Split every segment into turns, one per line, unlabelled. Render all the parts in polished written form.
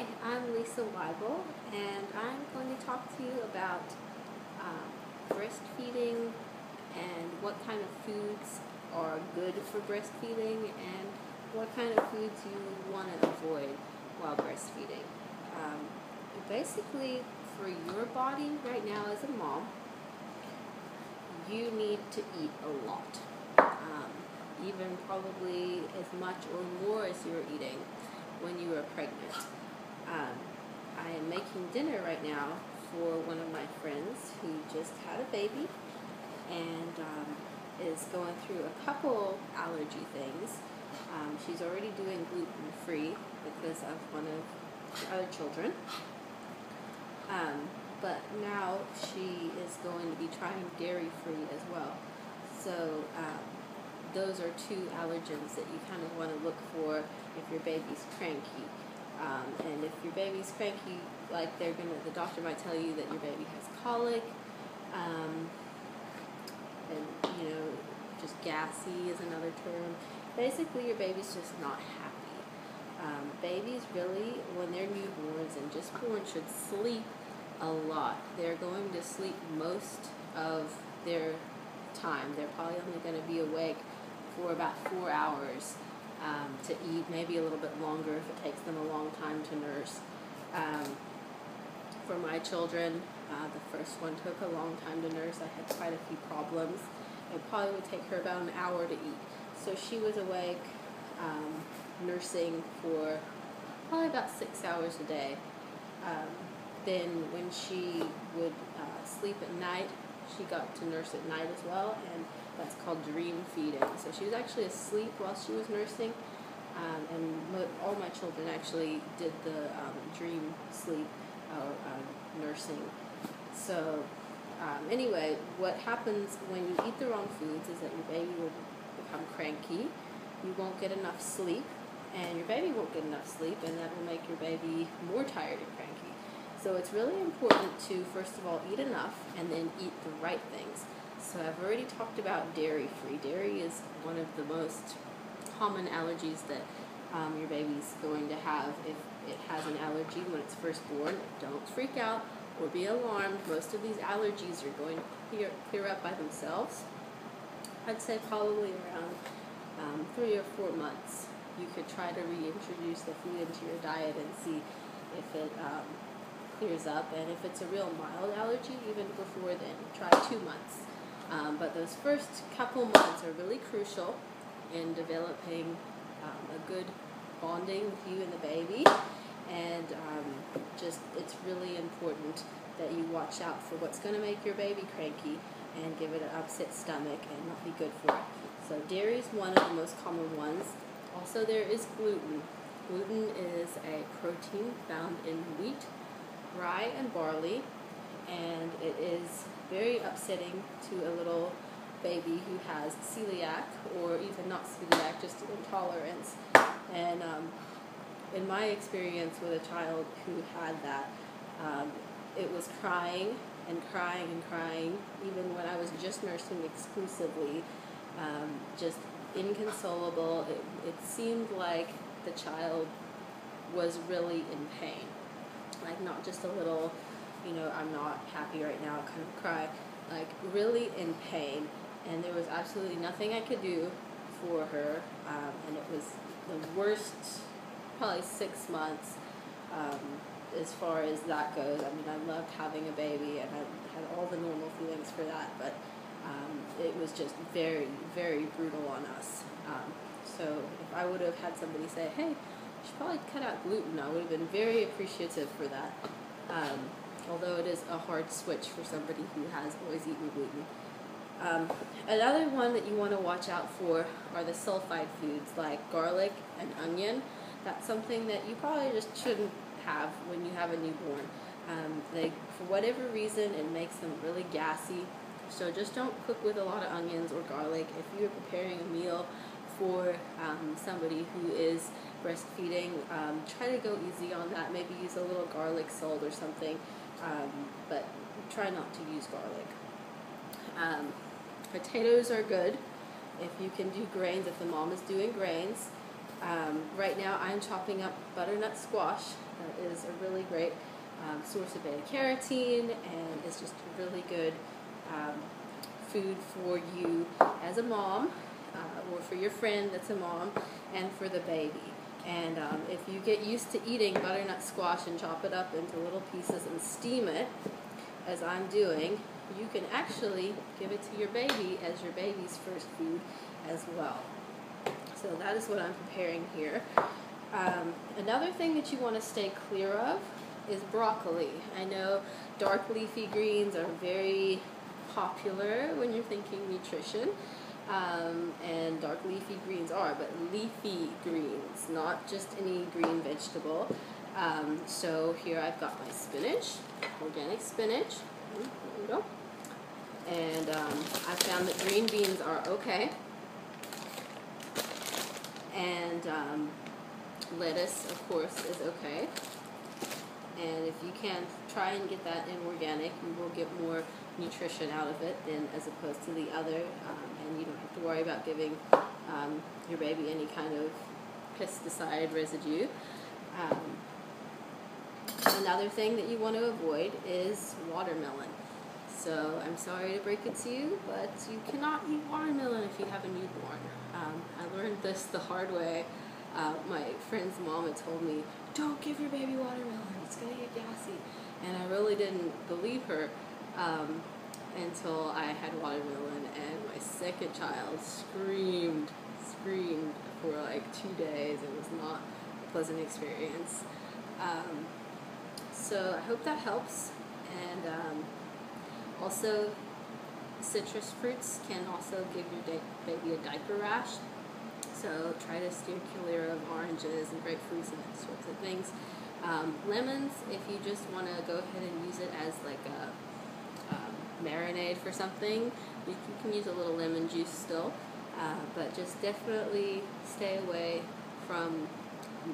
Hi, I'm Lisa Weibel, and I'm going to talk to you about breastfeeding and what kind of foods are good for breastfeeding and what kind of foods you want to avoid while breastfeeding. Basically, for your body right now as a mom, you need to eat a lot, even probably as much or more as you were eating when you were pregnant. I am making dinner right now for one of my friends who just had a baby and is going through a couple allergy things. She's already doing gluten-free because of one of the other children. But now she is going to be trying dairy-free as well. So those are two allergens that you kind of want to look for if your baby's cranky. And if your baby's cranky, like the doctor might tell you that your baby has colic, and just gassy is another term. Basically, your baby's just not happy. Babies really, when they're newborns and just born, should sleep a lot. They're going to sleep most of their time. They're probably only going to be awake for about 4 hours to eat, maybe a little bit longer if it takes them a long time to nurse. For my children, the first one took a long time to nurse. I had quite a few problems. It probably would take her about an hour to eat. So she was awake nursing for probably about 6 hours a day. Then when she would sleep at night, she got to nurse at night as well, and that's called dream feeding. So she was actually asleep while she was nursing, and all my children actually did the dream sleep nursing. So anyway, what happens when you eat the wrong foods is that your baby will become cranky, you won't get enough sleep, and your baby won't get enough sleep, and that will make your baby more tired and cranky. So it's really important to, first of all, eat enough and then eat the right things. So I've already talked about dairy-free. Dairy is one of the most common allergies that your baby's going to have if it has an allergy when it's first born. Don't freak out or be alarmed. Most of these allergies are going to clear up by themselves. I'd say probably around 3 or 4 months. You could try to reintroduce the food into your diet and see if it clears up, and if it's a real mild allergy, even before then, try 2 months. But those first couple months are really crucial in developing a good bonding with you and the baby, and it's really important that you watch out for what's going to make your baby cranky and give it an upset stomach and not be good for it. So dairy is one of the most common ones. Also, there is gluten. Gluten is a protein found in wheat, rye, and barley, and it is very upsetting to a little baby who has celiac, or even not celiac, just intolerance. And in my experience with a child who had that, it was crying and crying and crying, even when I was just nursing exclusively, just inconsolable. It seemed like the child was really in pain. Like not just a little, I'm not happy right now kind of cry, like really in pain, and there was absolutely nothing I could do for her, and it was the worst, probably 6 months, as far as that goes. I mean, I loved having a baby, and I had all the normal feelings for that, but it was just very, very brutal on us. So if I would have had somebody say, hey, you should probably cut out gluten, I would have been very appreciative for that, although it is a hard switch for somebody who has always eaten gluten. Another one that you want to watch out for are the sulfide foods like garlic and onion. That's something that you probably just shouldn't have when you have a newborn. For whatever reason, it makes them really gassy. So just don't cook with a lot of onions or garlic. If you're preparing a meal for somebody who is breastfeeding, try to go easy on that. Maybe use a little garlic salt or something, but try not to use garlic. Potatoes are good if you can do grains, if the mom is doing grains. Right now I'm chopping up butternut squash. That is a really great source of beta-carotene, and it's just a really good food for you as a mom, or for your friend that's a mom, and for the baby. And if you get used to eating butternut squash and chop it up into little pieces and steam it, as I'm doing, you can actually give it to your baby as your baby's first food as well. So that is what I'm preparing here. Another thing that you want to stay clear of is broccoli. I know dark leafy greens are very popular when you're thinking nutrition, and dark leafy greens are, but leafy greens, not just any green vegetable. So here I've got my spinach, organic spinach. There we go. And I found that green beans are okay. And lettuce, of course, is okay. And if you can try and get that in organic, you will get more nutrition out of it than as opposed to the other. And you don't have to worry about giving your baby any kind of pesticide residue. Another thing that you want to avoid is watermelon. So I'm sorry to break it to you, but you cannot eat watermelon if you have a newborn. I learned this the hard way. My friend's mom had told me, don't give your baby watermelon, it's going to get gassy. And I really didn't believe her until I had watermelon, and my second child screamed for like 2 days. It was not a pleasant experience. So I hope that helps. And also, citrus fruits can also give your baby a diaper rash. So try to steer clear of oranges and grapefruits and that sorts of things. Lemons, if you just want to go ahead and use it as like a marinade for something, you can use a little lemon juice still. But just definitely stay away from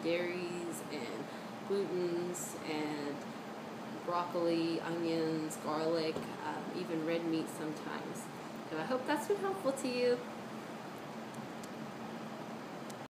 dairies and glutens and broccoli, onions, garlic, even red meat sometimes. So I hope that's been helpful to you.